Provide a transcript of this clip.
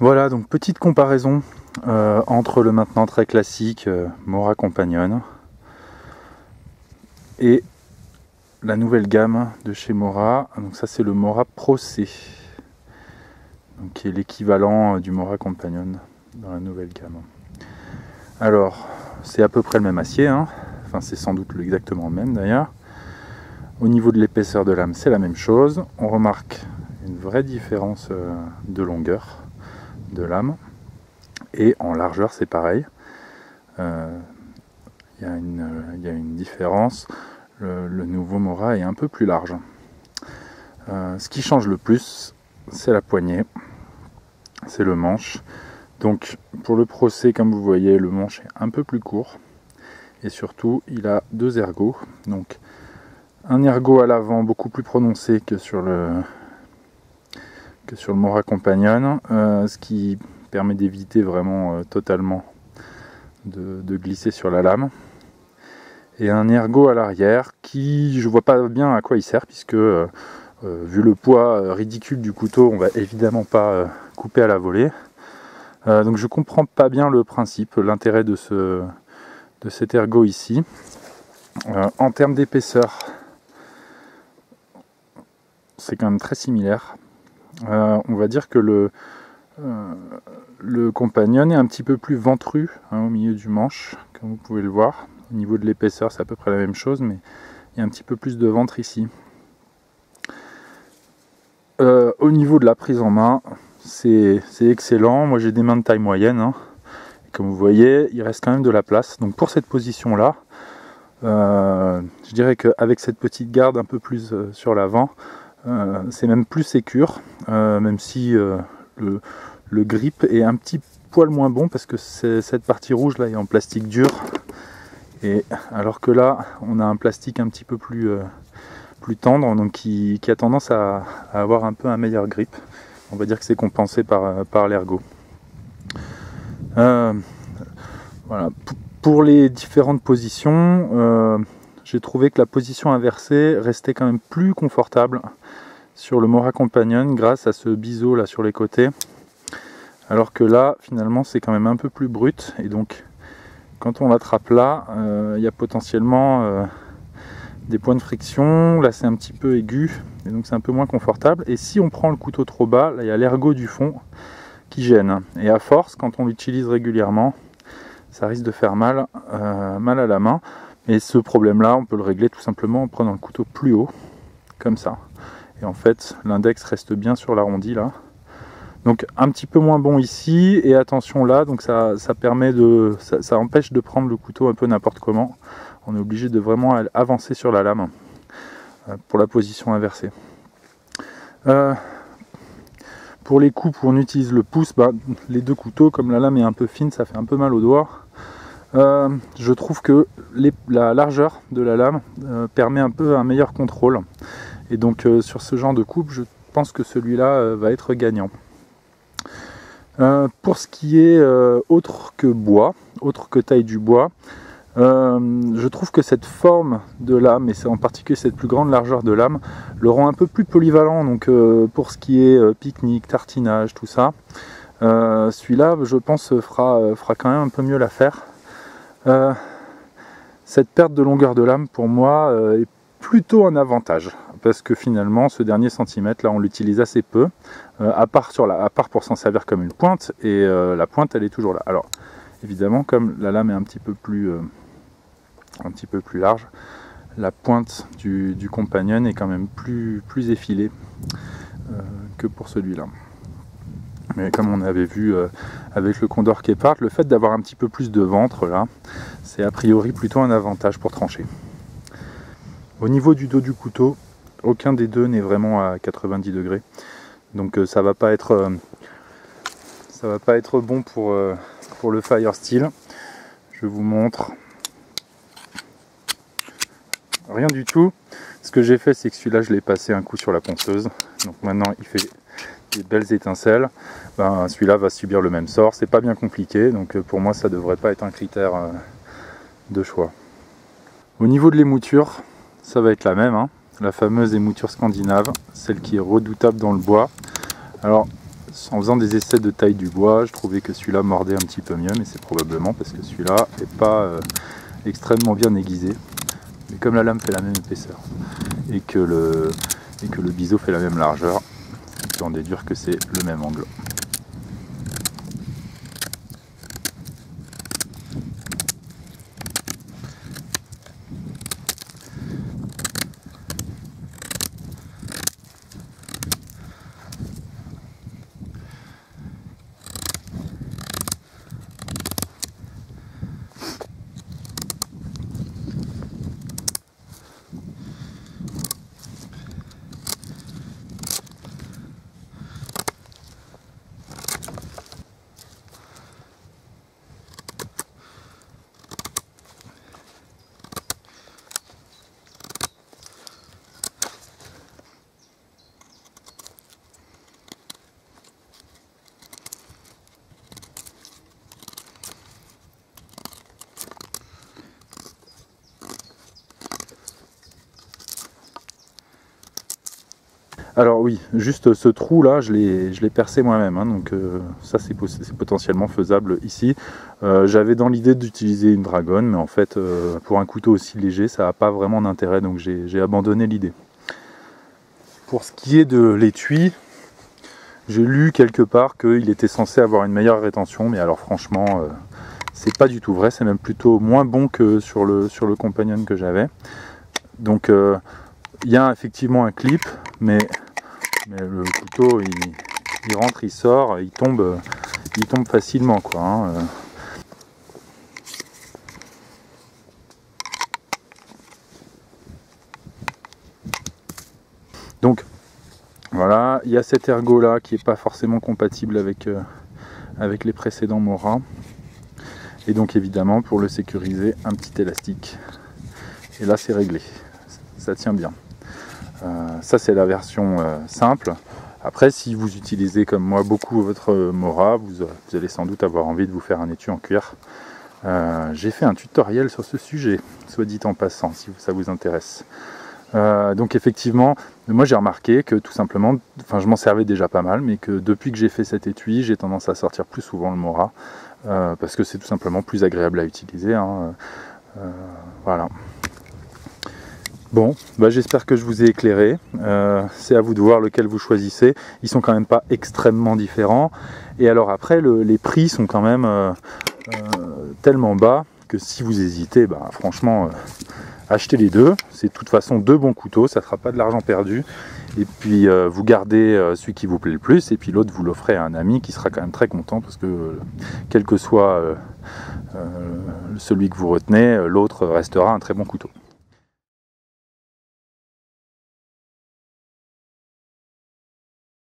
Voilà, donc petite comparaison entre le maintenant très classique Mora Companion et la nouvelle gamme de chez Mora. Donc ça c'est le Mora Pro C, donc qui est l'équivalent du Mora Companion dans la nouvelle gamme. Alors c'est à peu près le même acier, hein. Enfin c'est sans doute exactement le même d'ailleurs. Au niveau de l'épaisseur de lame c'est la même chose. On remarque une vraie différence de longueur de lame, et en largeur c'est pareil. Il y a une différence. Le nouveau Mora est un peu plus large. Ce qui change le plus c'est la poignée, c'est le manche. Donc pour le Pro C, comme vous voyez, le manche est un peu plus court et surtout il a deux ergots. Donc un ergot à l'avant beaucoup plus prononcé que sur le Mora Companion, ce qui permet d'éviter vraiment totalement de glisser sur la lame. Et un ergot à l'arrière qui, je vois pas bien à quoi il sert, puisque vu le poids ridicule du couteau, on va évidemment pas couper à la volée. Donc je comprends pas bien le principe, l'intérêt de cet ergot ici. En termes d'épaisseur, c'est quand même très similaire. On va dire que le Companion est un petit peu plus ventru, hein, au milieu du manche, comme vous pouvez le voir. Au niveau de l'épaisseur, c'est à peu près la même chose, mais il y a un petit peu plus de ventre ici. Au niveau de la prise en main, c'est excellent. Moi j'ai des mains de taille moyenne, hein. Et comme vous voyez, il reste quand même de la place. Donc pour cette position là, je dirais qu'avec cette petite garde un peu plus sur l'avant, c'est même plus sécure, même si le grip est un petit poil moins bon, parce que cette partie rouge là est en plastique dur, et alors que là on a un plastique un petit peu plus tendre, donc qui a tendance à avoir un peu un meilleur grip. On va dire que c'est compensé par l'ergot. Voilà. Pour les différentes positions, j'ai trouvé que la position inversée restait quand même plus confortable sur le Mora Companion grâce à ce biseau là sur les côtés, alors que là finalement c'est quand même un peu plus brut, et donc quand on l'attrape là, il y a potentiellement des points de friction. Là c'est un petit peu aigu, et donc c'est un peu moins confortable. Et si on prend le couteau trop bas, là il y a l'ergot du fond qui gêne, et à force, quand on l'utilise régulièrement, ça risque de faire mal à la main. Et ce problème là on peut le régler tout simplement en prenant le couteau plus haut, comme ça, et en fait l'index reste bien sur l'arrondi là. Donc un petit peu moins bon ici, et attention là, donc ça permet ça empêche de prendre le couteau un peu n'importe comment. On est obligé de vraiment avancer sur la lame pour la position inversée. Pour les coupes où on utilise le pouce, les deux couteaux, comme la lame est un peu fine, ça fait un peu mal aux doigts. Je trouve que la largeur de la lame permet un peu un meilleur contrôle, et donc sur ce genre de coupe, je pense que celui-là va être gagnant. Pour ce qui est autre que bois, autre que taille du bois, je trouve que cette forme de lame, et c'est en particulier cette plus grande largeur de lame, le rend un peu plus polyvalent. Donc pour ce qui est pique-nique, tartinage, tout ça, celui-là je pense fera quand même un peu mieux l'affaire. Cette perte de longueur de lame pour moi est plutôt un avantage, parce que finalement ce dernier centimètre là on l'utilise assez peu, à part pour s'en servir comme une pointe, et la pointe elle est toujours là. Alors évidemment, comme la lame est un petit peu plus large, la pointe du Companion est quand même plus effilée que pour celui-là. Mais comme on avait vu avec le Condor Kepard, le fait d'avoir un petit peu plus de ventre là, c'est a priori plutôt un avantage pour trancher. Au niveau du dos du couteau, aucun des deux n'est vraiment à 90 degrés, donc ça va pas être bon pour le Fire Steel. Je vous montre. Rien du tout. Ce que j'ai fait, c'est que celui-là, je l'ai passé un coup sur la ponceuse. Donc maintenant, il fait des belles étincelles. Celui-là va subir le même sort. C'est pas bien compliqué. Donc pour moi, ça devrait pas être un critère de choix. Au niveau de l'émouture, ça va être la même, hein. La fameuse émouture scandinave, celle qui est redoutable dans le bois. Alors, en faisant des essais de taille du bois, je trouvais que celui-là mordait un petit peu mieux, mais c'est probablement parce que celui-là n'est pas extrêmement bien aiguisé. Mais comme la lame fait la même épaisseur et que le biseau fait la même largeur, on peut en déduire que c'est le même angle. Alors oui, juste ce trou là, je l'ai percé moi-même, hein, donc ça c'est potentiellement faisable ici. J'avais dans l'idée d'utiliser une dragonne, mais en fait pour un couteau aussi léger, ça n'a pas vraiment d'intérêt, donc j'ai abandonné l'idée. Pour ce qui est de l'étui, j'ai lu quelque part qu'il était censé avoir une meilleure rétention, mais alors franchement, c'est pas du tout vrai, c'est même plutôt moins bon que sur le compagnon que j'avais. Donc il y a effectivement un clip, mais le couteau il rentre, il sort, il tombe facilement quoi, hein. Donc voilà, il y a cet ergot là qui n'est pas forcément compatible avec les précédents Mora, et donc évidemment pour le sécuriser, un petit élastique, et là c'est réglé, ça tient bien. Ça c'est la version simple. Après, si vous utilisez comme moi beaucoup votre Mora, vous allez sans doute avoir envie de vous faire un étui en cuir. J'ai fait un tutoriel sur ce sujet, soit dit en passant, si ça vous intéresse. Donc effectivement, moi j'ai remarqué que tout simplement, je m'en servais déjà pas mal, mais que depuis que j'ai fait cet étui, j'ai tendance à sortir plus souvent le Mora, parce que c'est tout simplement plus agréable à utiliser, hein. Voilà. Bon, j'espère que je vous ai éclairé. C'est à vous de voir lequel vous choisissez. Ils sont quand même pas extrêmement différents. Et alors après, les prix sont quand même tellement bas que si vous hésitez, franchement, achetez les deux. C'est de toute façon deux bons couteaux, ça ne sera pas de l'argent perdu. Et puis vous gardez celui qui vous plaît le plus, et puis l'autre vous l'offrez à un ami qui sera quand même très content, parce que quel que soit celui que vous retenez, l'autre restera un très bon couteau.